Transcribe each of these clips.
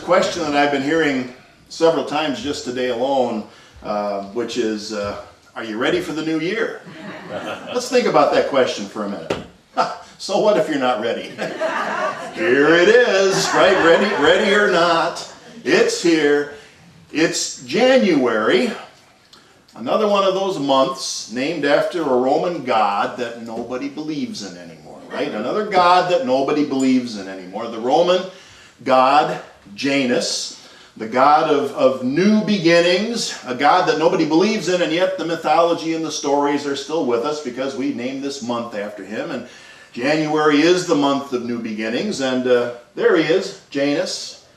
question that I've been hearing several times just today alone, which is, are you ready for the new year? Let's think about that question for a minute. So what if you're not ready? Here it is, right? Ready or not, it's here. It's January, another one of those months named after a Roman god that nobody believes in anymore, right? Another god that nobody believes in anymore. The Roman god Janus, the god of new beginnings, a god that nobody believes in, and yet the mythology and the stories are still with us because we named this month after him. And January is the month of new beginnings, and there he is, Janus,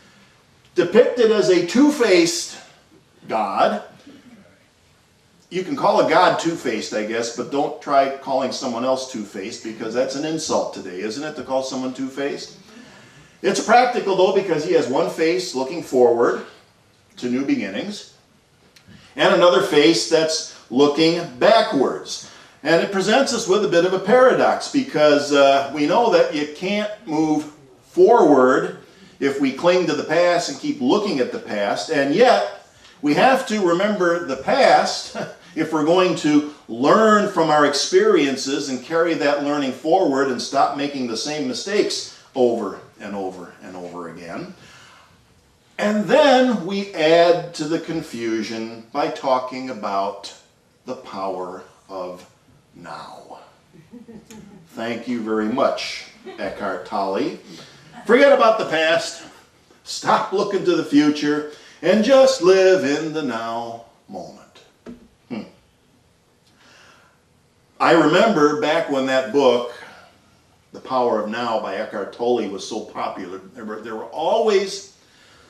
depicted as a two-faced god. You can call a god two-faced, I guess, but don't try calling someone else two-faced, because that's an insult today, isn't it, to call someone two-faced? It's practical, though, because he has one face looking forward to new beginnings, and another face that's looking backwards. And it presents us with a bit of a paradox, because we know that you can't move forward if we cling to the past and keep looking at the past, and yet we have to remember the past if we're going to learn from our experiences and carry that learning forward and stop making the same mistakes over and over and over again. And then we add to the confusion by talking about the power of now. Thank you very much, Eckhart Tolle. Forget about the past, stop looking to the future, and just live in the now moment. I remember back when that book, The Power of Now by Eckhart Tolle, was so popular, there were always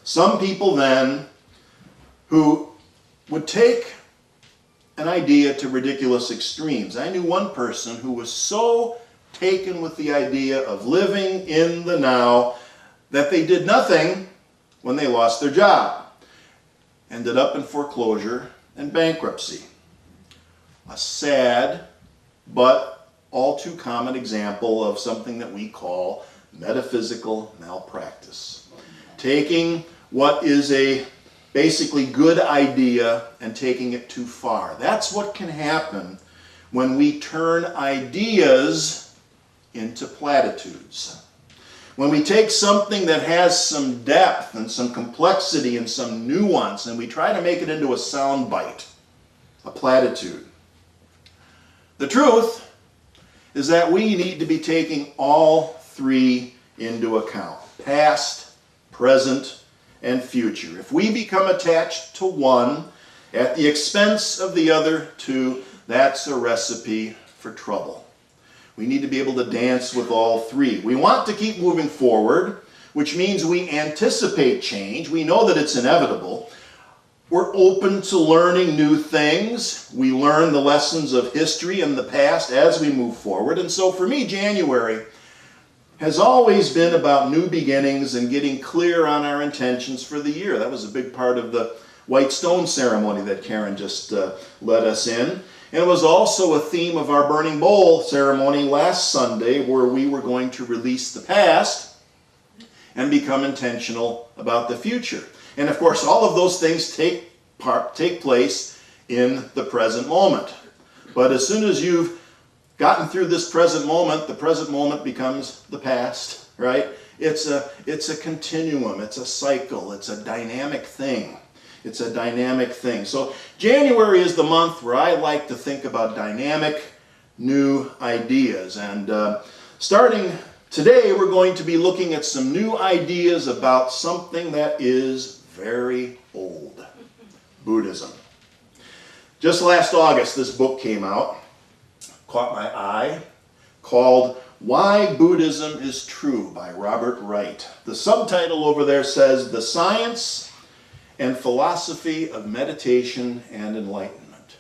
some people then who would take an idea to ridiculous extremes. I knew one person who was so taken with the idea of living in the now that they did nothing when they lost their job. Ended up in foreclosure and bankruptcy. A sad but all too common example of something that we call metaphysical malpractice. Taking what is a basically good idea and taking it too far. That's what can happen when we turn ideas into platitudes. When we take something that has some depth and some complexity and some nuance and we try to make it into a sound bite, a platitude. The truth is that we need to be taking all three into account: past, present, and future. If we become attached to one at the expense of the other two, that's a recipe for trouble. We need to be able to dance with all three. We want to keep moving forward, which means we anticipate change. We know that it's inevitable. We're open to learning new things. We learn the lessons of history and the past as we move forward. And so for me, January has always been about new beginnings and getting clear on our intentions for the year. That was a big part of the white stone ceremony that Karen just led us in. And it was also a theme of our burning bowl ceremony last Sunday, where we were going to release the past and become intentional about the future. And of course, all of those things take place in the present moment. But as soon as you've gotten through this present moment, the present moment becomes the past, right? It's a continuum, it's a cycle, it's a dynamic thing. It's a dynamic thing. So January is the month where I like to think about dynamic new ideas. And starting today, we're going to be looking at some new ideas about something that is very old: Buddhism. Just last August, this book came out, caught my eye, called Why Buddhism is True by Robert Wright. The subtitle over there says, The Science and Philosophy of Meditation and Enlightenment.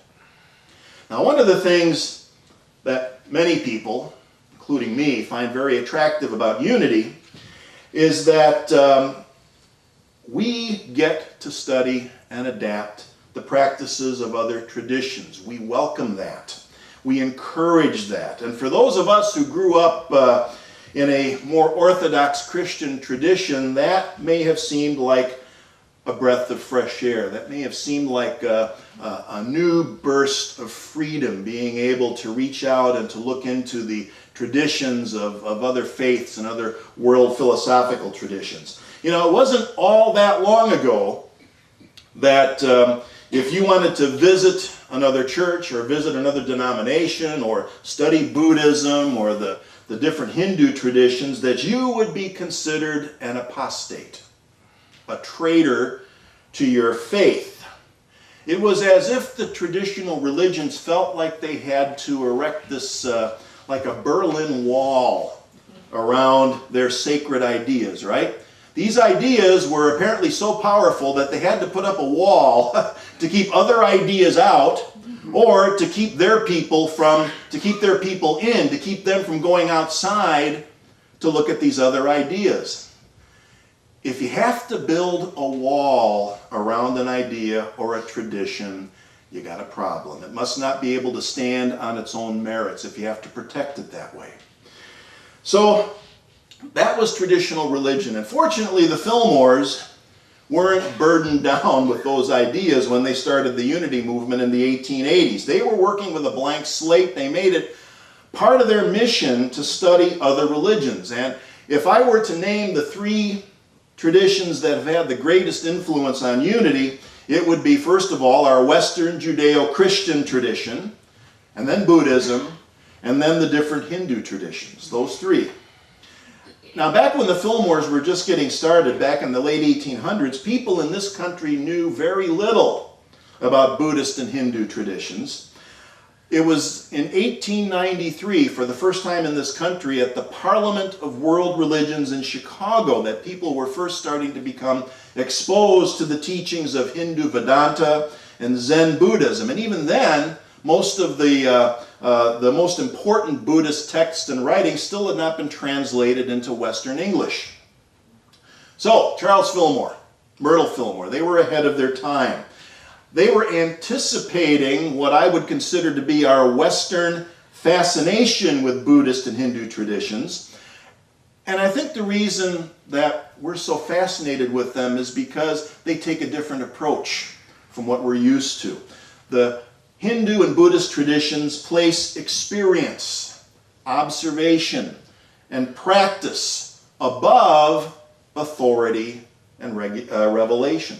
Now, one of the things that many people, including me, find very attractive about unity is that we get to study and adapt the practices of other traditions. We welcome that. We encourage that. And for those of us who grew up in a more orthodox Christian tradition, that may have seemed like a breath of fresh air. That may have seemed like a new burst of freedom, being able to reach out and to look into the traditions of other faiths and other world philosophical traditions. You know, it wasn't all that long ago that if you wanted to visit another church or visit another denomination or study Buddhism or the different Hindu traditions, that you would be considered an apostate, a traitor to your faith. It was as if the traditional religions felt like they had to erect this like a Berlin Wall around their sacred ideas, right? These ideas were apparently so powerful that they had to put up a wall to keep other ideas out, or to keep their people in, to keep them from going outside to look at these other ideas. If you have to build a wall around an idea or a tradition, you got a problem. It must not be able to stand on its own merits if you have to protect it that way. So that was traditional religion. And fortunately, the Fillmores weren't burdened down with those ideas when they started the Unity movement in the 1880s. They were working with a blank slate. They made it part of their mission to study other religions. And if I were to name the three traditions that have had the greatest influence on Unity, it would be, first of all, our Western Judeo-Christian tradition, and then Buddhism, and then the different Hindu traditions, those three. Now, back when the Fillmores were just getting started, back in the late 1800s, people in this country knew very little about Buddhist and Hindu traditions. It was in 1893, for the first time in this country, at the Parliament of World Religions in Chicago, that people were first starting to become exposed to the teachings of Hindu Vedanta and Zen Buddhism. And even then, most of the most important Buddhist texts and writings still had not been translated into Western English. So, Charles Fillmore, Myrtle Fillmore, they were ahead of their time. They were anticipating what I would consider to be our Western fascination with Buddhist and Hindu traditions. And I think the reason that we're so fascinated with them is because they take a different approach from what we're used to. The Hindu and Buddhist traditions place experience, observation, and practice above authority and revelation.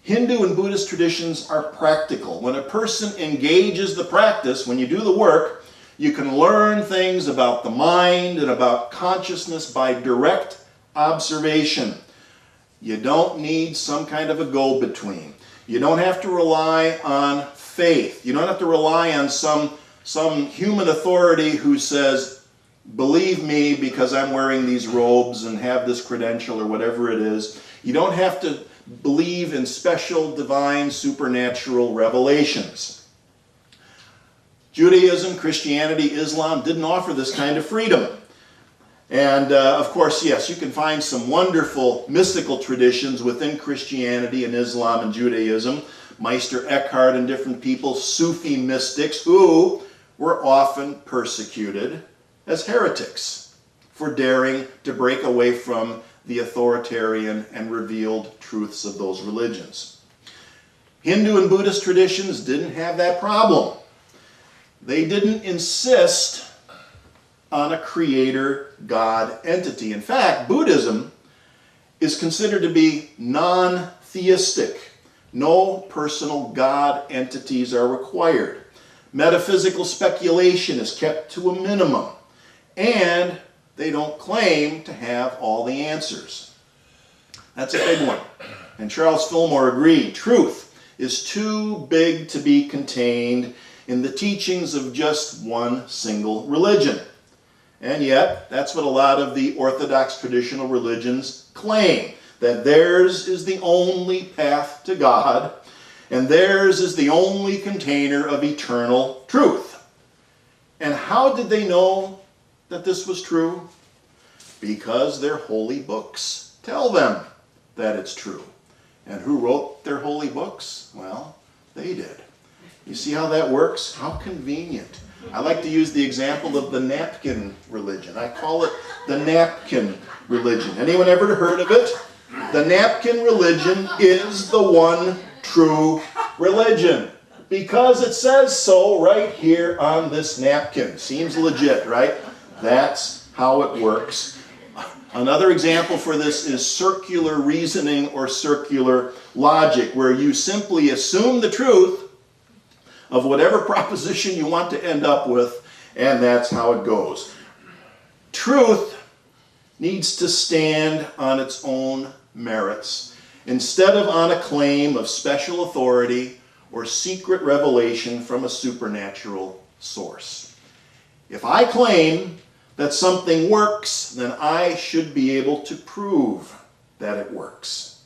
Hindu and Buddhist traditions are practical. When a person engages the practice, when you do the work, you can learn things about the mind and about consciousness by direct observation. You don't need some kind of a go-between. You don't have to rely on faith. You don't have to rely on some human authority who says, believe me because I'm wearing these robes and have this credential or whatever it is. You don't have to believe in special, divine, supernatural revelations. Judaism, Christianity, Islam didn't offer this kind of freedom. And of course, yes, you can find some wonderful mystical traditions within Christianity and Islam and Judaism. Meister Eckhart and different people, Sufi mystics, who were often persecuted as heretics for daring to break away from the authoritarian and revealed truths of those religions. Hindu and Buddhist traditions didn't have that problem. They didn't insist on a creator God entity. In fact, Buddhism is considered to be non-theistic. No personal God entities are required. Metaphysical speculation is kept to a minimum, and they don't claim to have all the answers. That's a big one. And Charles Fillmore agreed. Truth is too big to be contained in the teachings of just one single religion. And yet, that's what a lot of the Orthodox traditional religions claim, that theirs is the only path to God, and theirs is the only container of eternal truth. And how did they know that this was true? Because their holy books tell them that it's true. And who wrote their holy books? Well, they did. You see how that works? How convenient. I like to use the example of the napkin religion. I call it the napkin religion. Anyone ever heard of it? The napkin religion is the one true religion, because it says so right here on this napkin. Seems legit, right? That's how it works. Another example for this is circular reasoning or circular logic, where you simply assume the truth of whatever proposition you want to end up with, and that's how it goes. Truth needs to stand on its own merits, instead of on a claim of special authority or secret revelation from a supernatural source. If I claim that something works, then I should be able to prove that it works.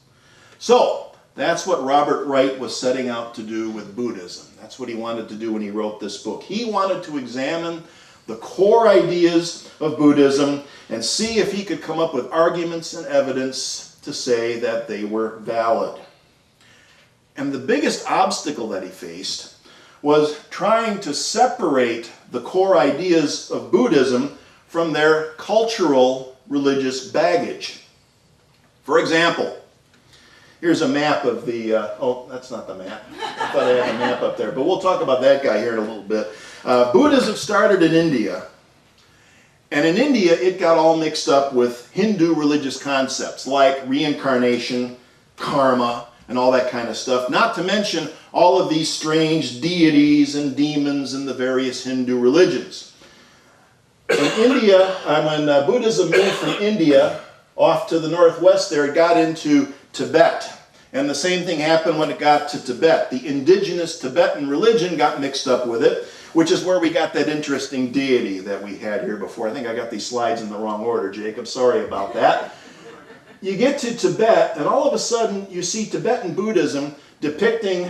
So, that's what Robert Wright was setting out to do with Buddhism. That's what he wanted to do when he wrote this book. He wanted to examine the core ideas of Buddhism and see if he could come up with arguments and evidence to say that they were valid. And the biggest obstacle that he faced was trying to separate the core ideas of Buddhism from their cultural religious baggage. For example, here's a map of the, oh, that's not the map. I thought I had a map up there, but we'll talk about that guy here in a little bit. Buddhism started in India, and in India it got all mixed up with Hindu religious concepts like reincarnation, karma, and all that kind of stuff, not to mention all of these strange deities and demons in the various Hindu religions. In India, when Buddhism moved from India off to the northwest there, it got into Tibet. And the same thing happened when it got to Tibet. The indigenous Tibetan religion got mixed up with it, which is where we got that interesting deity that we had here before. I think I got these slides in the wrong order, Jacob. Sorry about that. You get to Tibet, and all of a sudden you see Tibetan Buddhism depicting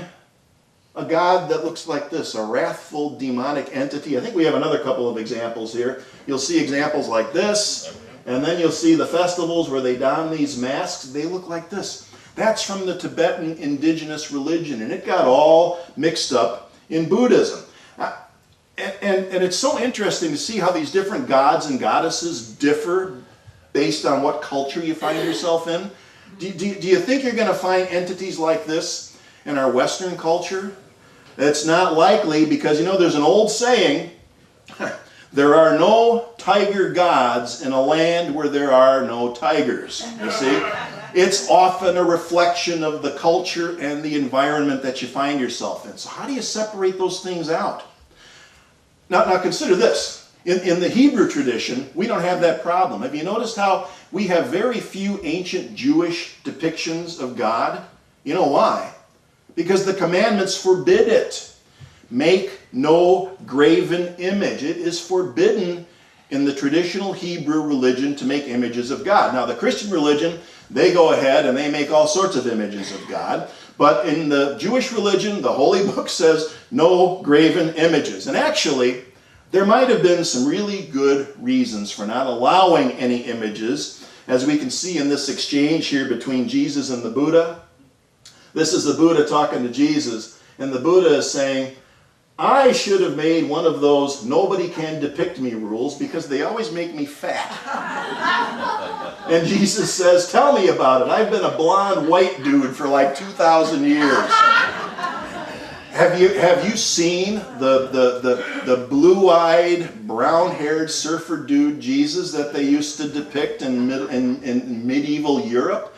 a god that looks like this, a wrathful demonic entity. I think we have another couple of examples here. You'll see examples like this, and then you'll see the festivals where they don these masks. They look like this. That's from the Tibetan indigenous religion, and it got all mixed up in Buddhism. And it's so interesting to see how these different gods and goddesses differ based on what culture you find yourself in. Do you think you're going to find entities like this in our Western culture? It's not likely, because, you know, there's an old saying, there are no tiger gods in a land where there are no tigers. You see? It's often a reflection of the culture and the environment that you find yourself in. So how do you separate those things out? Now consider this. In the Hebrew tradition, we don't have that problem. Have you noticed how we have very few ancient Jewish depictions of God? You know why? Because the commandments forbid it. Make no graven image. It is forbidden in the traditional Hebrew religion to make images of God. Now the Christian religion, they go ahead and they make all sorts of images of God. But in the Jewish religion, the Holy Book says no graven images. And actually, there might have been some really good reasons for not allowing any images, as we can see in this exchange here between Jesus and the Buddha. This is the Buddha talking to Jesus, and the Buddha is saying, I should have made one of those nobody can depict me rules because they always make me fat. And Jesus says, tell me about it. I've been a blonde white dude for like 2,000 years. Have you seen the blue-eyed, brown-haired surfer dude Jesus that they used to depict in medieval Europe?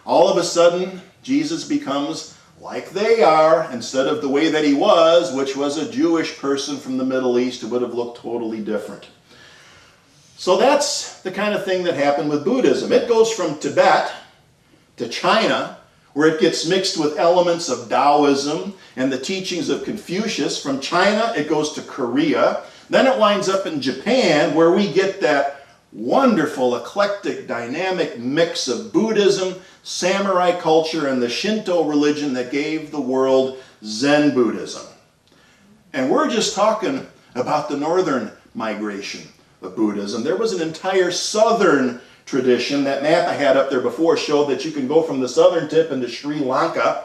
All of a sudden, Jesus becomes like they are, instead of the way that he was, which was a Jewish person from the Middle East who would have looked totally different. So that's the kind of thing that happened with Buddhism. It goes from Tibet to China, where it gets mixed with elements of Taoism and the teachings of Confucius. From China, it goes to Korea. Then it winds up in Japan, where we get that wonderful, eclectic, dynamic mix of Buddhism, samurai culture, and the Shinto religion that gave the world Zen Buddhism. And we're just talking about the northern migration of Buddhism. There was an entire southern tradition. That map I had up there before showed that you can go from the southern tip into Sri Lanka,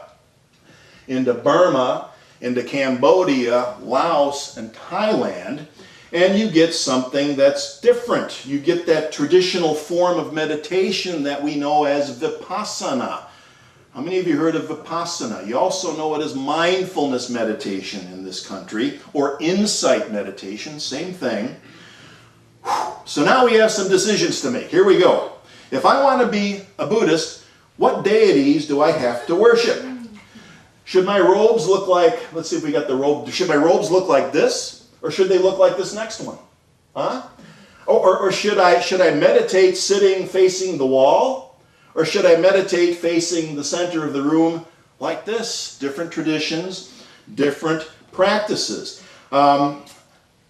into Burma, into Cambodia, Laos, and Thailand, and you get something that's different. You get that traditional form of meditation that we know as Vipassana. How many of you heard of Vipassana? You also know it as mindfulness meditation in this country, or insight meditation, same thing. So now we have some decisions to make. Here we go. If I want to be a Buddhist, what deities do I have to worship? Should my robes look like, let's see if we got the robe, should my robes look like this? Or should they look like this next one? Huh? Or should I meditate sitting facing the wall? Or should I meditate facing the center of the room like this? Different traditions, different practices. And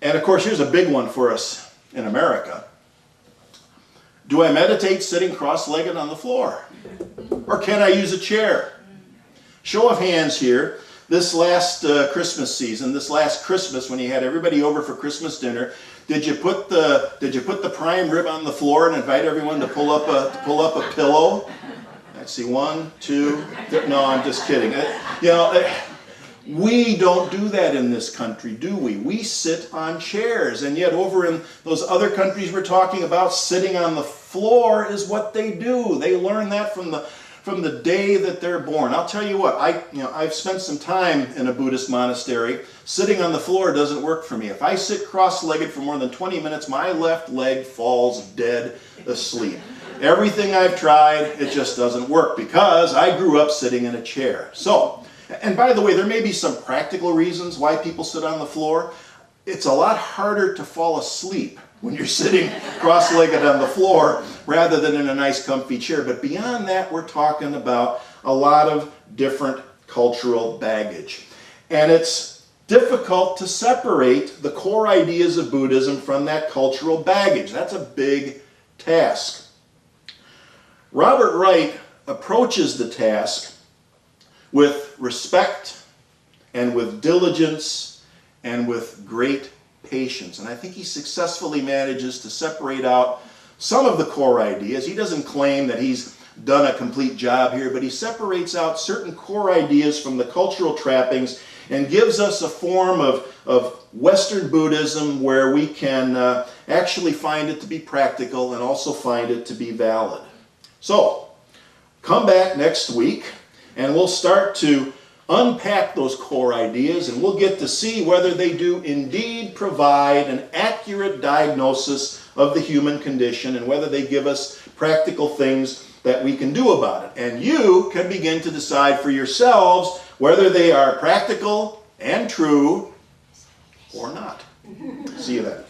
of course, here's a big one for us in America. Do I meditate sitting cross-legged on the floor? Or can I use a chair? Show of hands here. This last Christmas season, this last Christmas when you had everybody over for Christmas dinner, did you put the prime rib on the floor and invite everyone to pull up a pillow? Let's see, 1, 2, 3. No, I'm just kidding. You know, we don't do that in this country, do we? We sit on chairs, and yet over in those other countries we're talking about, sitting on the floor is what they do. They learn that from the day that they're born. I'll tell you what, I've spent some time in a Buddhist monastery. Sitting on the floor doesn't work for me. If I sit cross-legged for more than 20 minutes, my left leg falls dead asleep. Everything I've tried, it just doesn't work because I grew up sitting in a chair. So, and by the way, there may be some practical reasons why people sit on the floor. It's a lot harder to fall asleep when you're sitting cross-legged on the floor rather than in a nice comfy chair. But beyond that, we're talking about a lot of different cultural baggage. And it's difficult to separate the core ideas of Buddhism from that cultural baggage. That's a big task. Robert Wright approaches the task with respect and with diligence and with great patience. And I think he successfully manages to separate out some of the core ideas. He doesn't claim that he's done a complete job here, but he separates out certain core ideas from the cultural trappings and gives us a form of Western Buddhism where we can actually find it to be practical and also find it to be valid. So, come back next week and we'll start to unpack those core ideas, and we'll get to see whether they do indeed provide an accurate diagnosis of the human condition and whether they give us practical things that we can do about it. And you can begin to decide for yourselves whether they are practical and true or not. See you then.